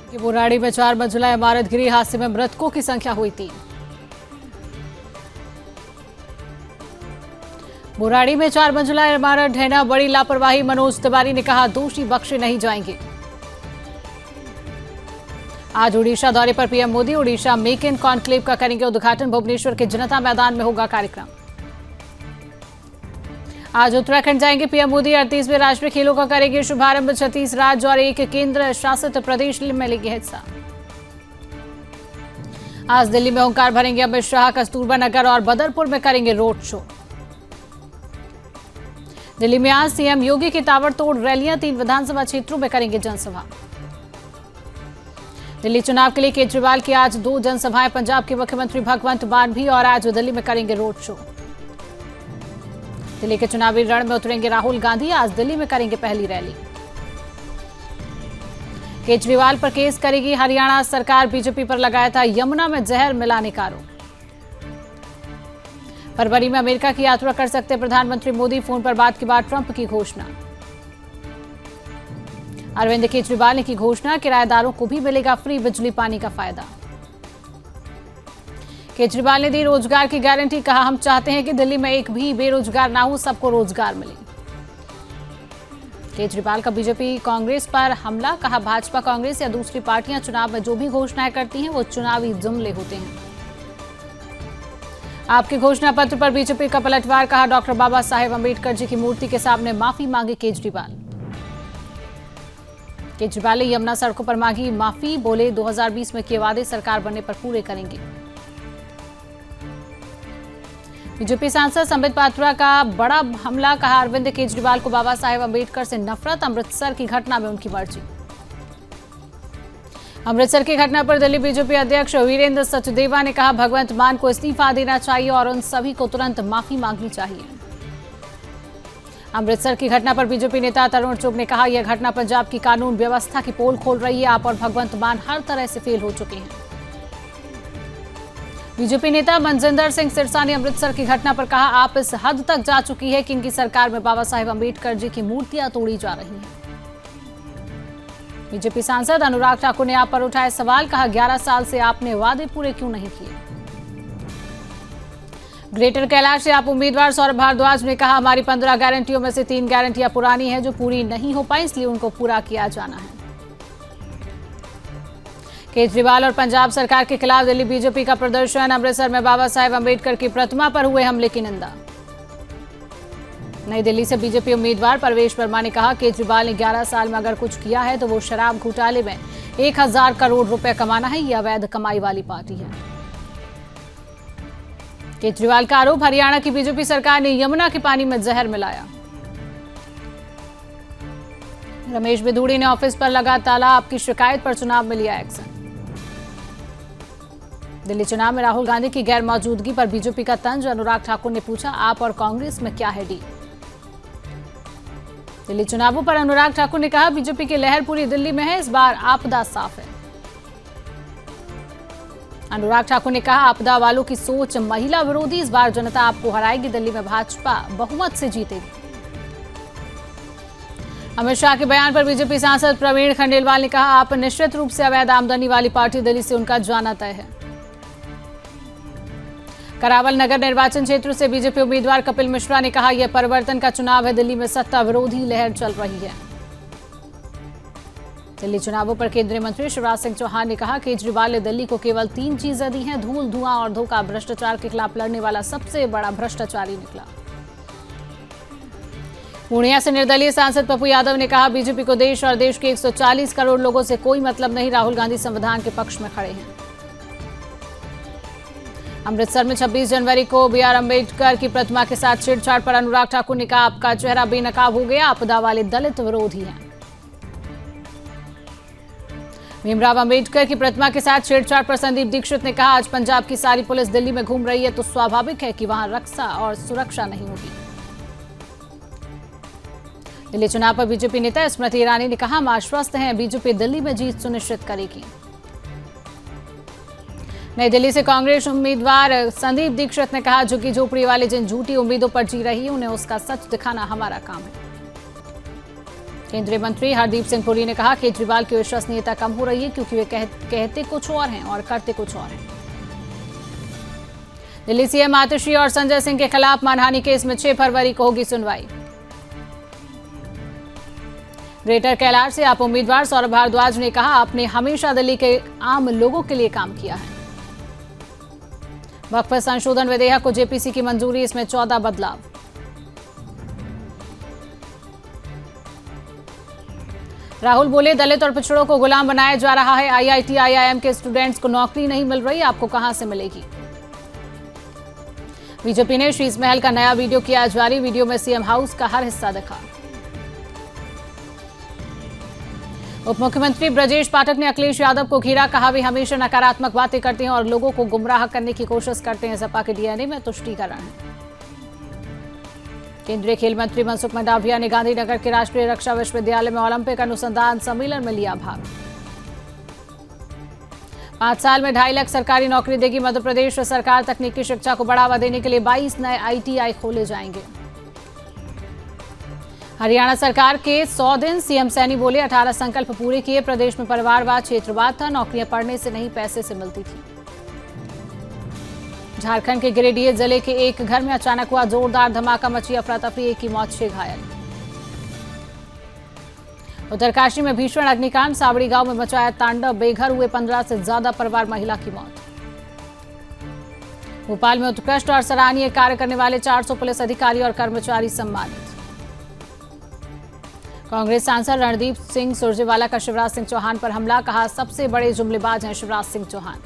कि बुराड़ी में 4 मंजिला इमारत गिरी, हादसे में मृतकों की संख्या हुई 3। बुराड़ी में 4 मंजिला इमारत ढहना, बड़ी लापरवाही, मनोज तिवारी ने कहा दोषी बख्शे नहीं जाएंगे। आज उड़ीसा दौरे पर PM Modi, Orissa make in conclave का करेंगे उद्घाटन, भुवनेश्वर के जनता मैदान में होगा कार्यक्रम। आज उत्तराखंड जाएंगे पीएम मोदी, 38वें राष्ट्रीय खेलों का करेंगे शुभारंभ, 36 राज्य और 1 केंद्र शासित प्रदेश में लेंगे हिस्सा। आज दिल्ली में ओंकार भरेंगे अमित शाह, कस्तूरबा नगर और बदरपुर में करेंगे रोड शो। दिल्ली में आज सीएम योगी की ताबड़तोड़ रैलियां, 3 विधानसभा क्षेत्रों में करेंगे जनसभा। दिल्ली चुनाव के लिए केजरीवाल की आज 2 जनसभाएं, पंजाब के मुख्यमंत्री भगवंत मान भी और आज दिल्ली में करेंगे रोड शो। दिल्ली के चुनावी रण में उतरेंगे राहुल गांधी, आज दिल्ली में करेंगे पहली रैली। केजरीवाल पर केस करेगी हरियाणा सरकार, बीजेपी पर लगाया था यमुना में जहर मिलाने का आरोप। फरवरी में अमेरिका की यात्रा कर सकते प्रधानमंत्री मोदी, फोन पर बात के बाद ट्रंप की घोषणा। अरविंद केजरीवाल ने की घोषणा, किराएदारों को भी मिलेगा फ्री बिजली पानी का फायदा। केजरीवाल ने दी रोजगार की गारंटी, कहा हम चाहते हैं कि दिल्ली में एक भी बेरोजगार ना हो, सबको रोजगार मिले। केजरीवाल का बीजेपी कांग्रेस पर हमला, कहा भाजपा कांग्रेस या दूसरी पार्टियां चुनाव में जो भी घोषणाएं करती हैं वो चुनावी जुमले होते हैं। आपके घोषणा पत्र पर बीजेपी का पलटवार, कहा डॉक्टर बाबा साहेब अंबेडकर जी की मूर्ति के सामने माफी मांगी केजरीवाल। केजरीवाल ने यमुना सड़कों पर मांगी माफी, बोले 2020 में किए वादे सरकार बनने पर पूरे करेंगे। बीजेपी सांसद संबित पात्रा का बड़ा हमला, कहा अरविंद केजरीवाल को बाबा साहेब अंबेडकर से नफरत, अमृतसर की घटना में उनकी मर्जी। अमृतसर की घटना पर दिल्ली बीजेपी अध्यक्ष वीरेंद्र सचदेवा ने कहा भगवंत मान को इस्तीफा देना चाहिए और उन सभी को तुरंत माफी मांगनी चाहिए। अमृतसर की घटना पर बीजेपी नेता तरुण चुग ने कहा यह घटना पंजाब की कानून व्यवस्था की पोल खोल रही है, आप और भगवंत मान हर तरह से फेल हो चुके हैं। बीजेपी नेता मनजिंदर सिंह सिरसा ने अमृतसर की घटना पर कहा आप इस हद तक जा चुकी है कि इनकी सरकार में बाबा साहेब अंबेडकर जी की मूर्तियां तोड़ी जा रही हैं। बीजेपी सांसद अनुराग ठाकुर ने आप पर उठाए सवाल, कहा 11 साल से आपने वादे पूरे क्यों नहीं किए। ग्रेटर कैलाश से आप उम्मीदवार सौरभ भारद्वाज ने कहा हमारी 15 गारंटियों में से 3 गारंटियां पुरानी हैं जो पूरी नहीं हो पाई, इसलिए उनको पूरा किया जाना है। केजरीवाल और पंजाब सरकार के खिलाफ दिल्ली बीजेपी का प्रदर्शन, अमृतसर में बाबा साहेब अंबेडकर की प्रतिमा पर हुए हमले की निंदा। नई दिल्ली से बीजेपी उम्मीदवार परवेश वर्मा ने कहा केजरीवाल ने 11 साल में अगर कुछ किया है तो वो शराब घोटाले में 1000 करोड़ रुपए कमाना है, ये अवैध कमाई वाली पार्टी है। केजरीवाल का आरोप, हरियाणा की बीजेपी सरकार ने यमुना के पानी में जहर मिलाया। रमेश बिधूड़ी ने ऑफिस पर लगा ताला, आपकी शिकायत पर चुनाव में लिया एक्शन। दिल्ली चुनाव में राहुल गांधी की गैर मौजूदगी पर बीजेपी का तंज, अनुराग ठाकुर ने पूछा आप और कांग्रेस में क्या है डील। दिल्ली चुनावों पर अनुराग ठाकुर ने कहा बीजेपी की लहर पूरी दिल्ली में है, इस बार आपदा साफ है। अनुराग ठाकुर ने कहा आपदा वालों की सोच महिला विरोधी, इस बार जनता आपको हराएगी, दिल्ली में भाजपा बहुमत से जीतेगी। अमित शाह के बयान पर बीजेपी सांसद प्रवीण खंडेलवाल ने कहा आप निश्चित रूप से अवैध आमदनी वाली पार्टी, दिल्ली से उनका जाना तय है। करावल नगर निर्वाचन क्षेत्र से बीजेपी उम्मीदवार कपिल मिश्रा ने कहा यह परिवर्तन का चुनाव है, दिल्ली में सत्ता विरोधी लहर चल रही है। दिल्ली चुनावों पर केंद्रीय मंत्री शिवराज सिंह चौहान ने कहा केजरीवाल ने दिल्ली को केवल 3 चीजें दी हैं, धूल, धुआं और धोखा। भ्रष्टाचार के खिलाफ लड़ने वाला सबसे बड़ा भ्रष्टाचारी निकला। पूर्णिया से निर्दलीय सांसद पप्पू यादव ने कहा बीजेपी को देश और देश के 140 करोड़ लोगों से कोई मतलब नहीं, राहुल गांधी संविधान के पक्ष में खड़े हैं। अमृतसर में 26 जनवरी को BR अम्बेडकर की प्रतिमा के साथ छेड़छाड़ पर अनुराग ठाकुर ने कहा आपका चेहरा बेनकाब हो गया, आपदा वाले दलित विरोधी हैं। भीमराव अंबेडकर की प्रतिमा के साथ छेड़छाड़ पर संदीप दीक्षित ने कहा आज पंजाब की सारी पुलिस दिल्ली में घूम रही है तो स्वाभाविक है कि वहां रक्षा और सुरक्षा नहीं होगी। दिल्ली चुनाव पर बीजेपी नेता स्मृति ईरानी ने कहा हम आश्वस्त हैं, बीजेपी दिल्ली में जीत सुनिश्चित करेगी। नई दिल्ली से कांग्रेस उम्मीदवार संदीप दीक्षित ने कहा झुग्गी झोपड़ी वाले जिन झूठी उम्मीदों पर जी रही है उन्हें उसका सच दिखाना हमारा काम है। केंद्रीय मंत्री हरदीप सिंह पुरी ने कहा केजरीवाल की विश्वसनीयता कम हो रही है क्योंकि वे कहते कुछ और हैं और करते कुछ और हैं। दिल्ली सीएम आतिशी और संजय सिंह के खिलाफ मानहानि केस में 6 फरवरी को होगी सुनवाई। ग्रेटर कैलाश से आप उम्मीदवार सौरभ भारद्वाज ने कहा आपने हमेशा दिल्ली के आम लोगों के लिए काम किया है। वक्फ संशोधन विधेयक को जेपीसी की मंजूरी, इसमें 14 बदलाव। राहुल बोले दलित और पिछड़ों को गुलाम बनाया जा रहा है। आईआईटी आईआईएम के स्टूडेंट्स को नौकरी नहीं मिल रही, आपको कहां से मिलेगी। बीजेपी ने शीश महल का नया वीडियो किया जारी। वीडियो में सीएम हाउस का हर हिस्सा दिखा। उप मुख्यमंत्री ब्रजेश पाठक ने अखिलेश यादव को घेरा, कहा वे हमेशा नकारात्मक बातें करते हैं और लोगों को गुमराह करने की कोशिश करते हैं। सपा के डीएनए में तुष्टीकरण है। केंद्रीय खेल मंत्री मनसुख मंडाविया ने गांधीनगर के राष्ट्रीय रक्षा विश्वविद्यालय में ओलंपिक अनुसंधान सम्मेलन में लिया भाग। 5 साल में 2.5 लाख सरकारी नौकरी देगी मध्य प्रदेश सरकार। तकनीकी शिक्षा को बढ़ावा देने के लिए 22 नए आईटीआई खोले जाएंगे। हरियाणा सरकार के 100 दिन, सीएम सैनी बोले 18 संकल्प पूरे किए। प्रदेश में परिवारवाद क्षेत्रवाद था, नौकरियां पढ़ने से नहीं पैसे से मिलती थी। झारखंड के गिरिडीह जिले के एक घर में अचानक हुआ जोरदार धमाका, मची अफरा तफरी, 1 की मौत 6 घायल। उत्तरकाशी में भीषण अग्निकांड, सावड़ी गांव में मचाया तांडव, बेघर हुए 15 से ज्यादा परिवार, महिला की मौत। भोपाल में उत्कृष्ट और सराहनीय कार्य करने वाले 400 पुलिस अधिकारी और कर्मचारी सम्मानित। कांग्रेस सांसद रणदीप सिंह सुरजेवाला का शिवराज सिंह चौहान पर हमला, कहा सबसे बड़े जुमलेबाज हैं शिवराज सिंह चौहान।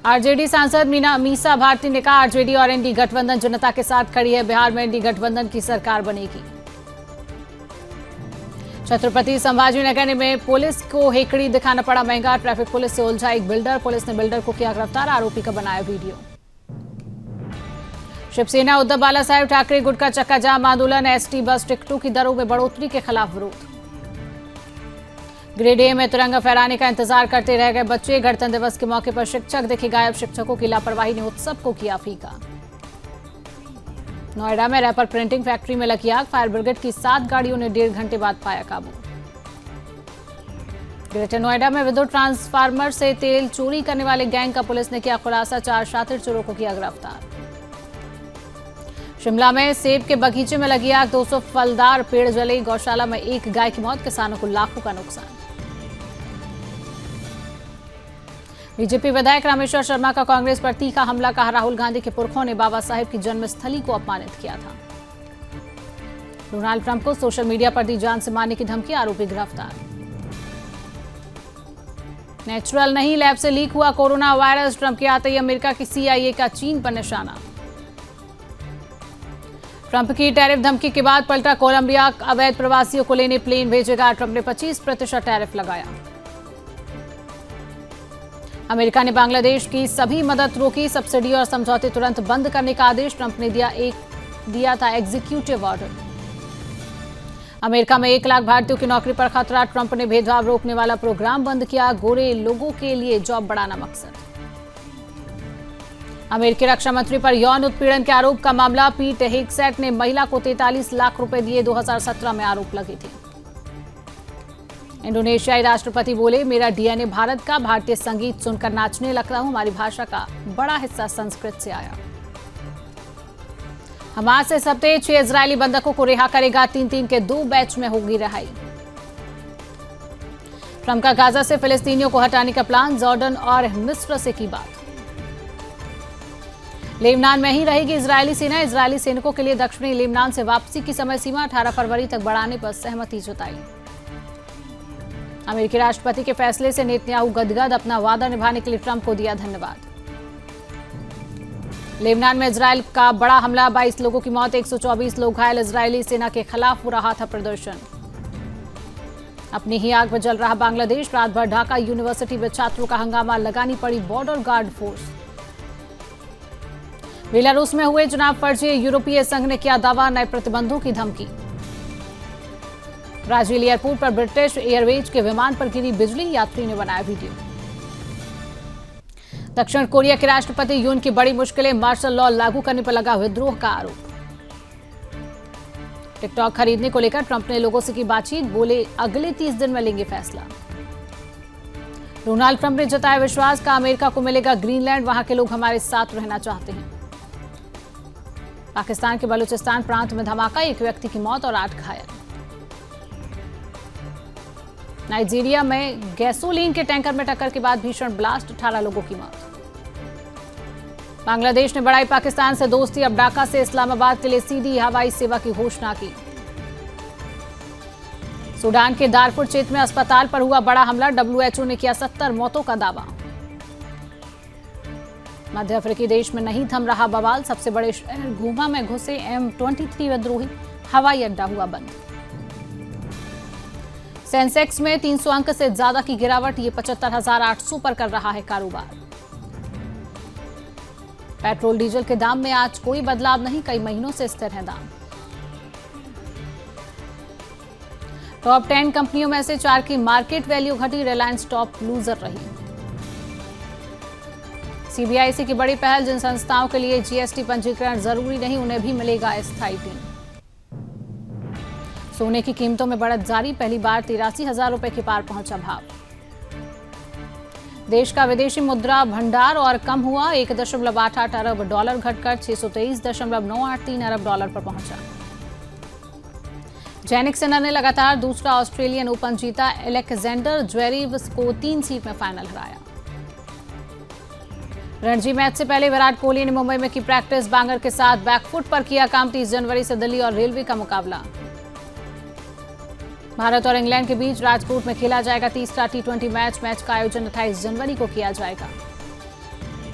आरजेडी सांसद मीसा भारती ने कहा आरजेडी और एनडी गठबंधन जनता के साथ खड़ी है, बिहार में एनडी गठबंधन की सरकार बनेगी। छत्रपति संभाजीनगर में पुलिस को हेकड़ी दिखाना पड़ा महंगा, ट्रैफिक पुलिस से उलझा एक बिल्डर, पुलिस ने बिल्डर को किया गिरफ्तार, आरोपी का बनाया वीडियो। शिवसेना उद्धव बाला साहेब ठाकरे गुट का चक्का जाम आंदोलन, एसटी बस टिकटों की दरों में बढ़ोतरी के खिलाफ विरोध। गिरिडीह में तिरंगा फहराने का इंतजार करते रह गए बच्चे, गणतंत्र दिवस के मौके पर शिक्षक दिखे गायब, शिक्षकों की लापरवाही ने उत्सव को किया फीका। नोएडा में रैपर प्रिंटिंग फैक्ट्री में लगी आग, फायर ब्रिगेड की 7 गाड़ियों ने 1.5 घंटे बाद पाया काबू। ग्रेटर नोएडा में विद्युत ट्रांसफार्मर से तेल चोरी करने वाले गैंग का पुलिस ने किया खुलासा, 4 शातिर चोरों को किया गिरफ्तार। शिमला में सेब के बगीचे में लगी आग, 200 फलदार पेड़ जले, गौशाला में 1 गाय की मौत, किसानों को लाखों का नुकसान। बीजेपी विधायक रामेश्वर शर्मा का कांग्रेस पर तीखा हमला, कहा राहुल गांधी के पुरखों ने बाबा साहेब की जन्मस्थली को अपमानित किया था। डोनाल्ड ट्रंप को सोशल मीडिया पर दी जान से मारने की धमकी, आरोपी गिरफ्तार। नेचुरल नहीं, लैब से लीक हुआ कोरोना वायरस, ट्रंप के आते ही अमेरिका की CIA का चीन पर निशाना। ट्रंप की टैरिफ धमकी के बाद पलटा कोलंबिया, अवैध प्रवासियों को लेने प्लेन भेजेगा, ट्रंप ने 25% टैरिफ लगाया। अमेरिका ने बांग्लादेश की सभी मदद रोकी, सब्सिडी और समझौते तुरंत बंद करने का आदेश, ट्रंप ने दिया था एग्जीक्यूटिव ऑर्डर। अमेरिका में 1 लाख भारतीयों की नौकरी पर खतरा, ट्रंप ने भेदभाव रोकने वाला प्रोग्राम बंद किया, गोरे लोगों के लिए जॉब बढ़ाना मकसद। अमेरिकी रक्षा मंत्री पर यौन उत्पीड़न के आरोप का मामला, पीट हेगसेट ने महिला को 43 लाख रुपए दिए, 2017 में आरोप लगे थे। इंडोनेशियाई राष्ट्रपति बोले मेरा डीएनए भारत का, भारतीय संगीत सुनकर नाचने लगता हूं, हमारी भाषा का बड़ा हिस्सा संस्कृत से आया। हमास इस हफ्ते 6 इजरायली बंधकों को रिहा करेगा, 3-3 के 2 बैच में होगी रिहाई। ट्रंप का गाजा से फिलिस्तीनियों को हटाने का प्लान, जॉर्डन और मिस्र से की बात। लेबनान में ही रहेगी इजरायली सेना, इजरायली सैनिकों के लिए दक्षिणी लेबनान से वापसी की समय सीमा 18 फरवरी तक बढ़ाने पर सहमति जताई। अमेरिकी राष्ट्रपति के फैसले से नेतन्याहू गदगद, अपना वादा निभाने के लिए ट्रंप को दिया धन्यवाद। लेबनान में इजरायल का बड़ा हमला, 22 लोगों की मौत, 124 लोग घायल, इजरायली सेना के खिलाफ हो रहा था प्रदर्शन। अपनी ही आग में जल रहा बांग्लादेश, रात भर ढाका यूनिवर्सिटी में छात्रों का हंगामा, लगानी पड़ी बॉर्डर गार्ड फोर्स। बेलारूस में हुए चुनाव फर्जी, यूरोपीय संघ ने किया दावा, नए प्रतिबंधों की धमकी। ब्राजील एयरपोर्ट पर ब्रिटिश एयरवेज के विमान पर गिरी बिजली, यात्री ने बनाया वीडियो। दक्षिण कोरिया के राष्ट्रपति यून की बड़ी मुश्किलें, मार्शल लॉ लागू करने पर लगा विद्रोह का आरोप। टिकटॉक खरीदने को लेकर ट्रंप ने लोगों से की बातचीत, बोले अगले 30 दिन में लेंगे फैसला। डोनाल्ड ट्रंप ने जताया विश्वास, का अमेरिका को मिलेगा ग्रीनलैंड, वहां के लोग हमारे साथ रहना चाहते हैं। पाकिस्तान के बलूचिस्तान प्रांत में धमाका, एक व्यक्ति की मौत और 8 घायल। नाइजीरिया में गैसोलीन के टैंकर में टक्कर के बाद भीषण ब्लास्ट, 18 लोगों की मौत। बांग्लादेश ने बढ़ाई पाकिस्तान से दोस्ती, अब ढाका से इस्लामाबाद के लिए सीधी हवाई सेवा की घोषणा की। सूडान के दारफुर क्षेत्र में अस्पताल पर हुआ बड़ा हमला, WHO ने किया 70 मौतों का दावा। मध्य अफ्रीकी देश में नहीं थम रहा बवाल, सबसे बड़े शहर घूमा में घुसे M23 विद्रोही, हवाई अड्डा हुआ बंद। सेंसेक्स में 300 अंक से ज्यादा की गिरावट, ये 75,800 पर कर रहा है कारोबार। पेट्रोल डीजल के दाम में आज कोई बदलाव नहीं, कई महीनों से स्थिर है दाम। टॉप 10 कंपनियों में से 4 की मार्केट वैल्यू घटी, रिलायंस टॉप लूजर रही। सीबीआईसी की बड़ी पहल, जिन संस्थाओं के लिए जीएसटी पंजीकरण जरूरी नहीं उन्हें भी मिलेगा स्थायी टीम। सोने की कीमतों में बढ़त जारी, पहली बार 83,000 रुपए के पार पहुंचा भाव। देश का विदेशी मुद्रा भंडार और कम हुआ, 1.88 अरब डॉलर घटकर 623.983 अरब डॉलर पर पहुंचा। जैनिक सिन्हा ने लगातार दूसरा ऑस्ट्रेलियन ओपन जीता, एलेक्जेंडर ज्वेरेव को 3 सीट में फाइनल हराया। रणजी मैच से पहले विराट कोहली ने मुंबई में की प्रैक्टिस, बांगर के साथ बैकफुट पर किया काम। 30 जनवरी से दिल्ली और रेलवे का मुकाबला। भारत और इंग्लैंड के बीच राजकोट में खेला जाएगा तीसरा T20 मैच का आयोजन 28 जनवरी को किया जाएगा।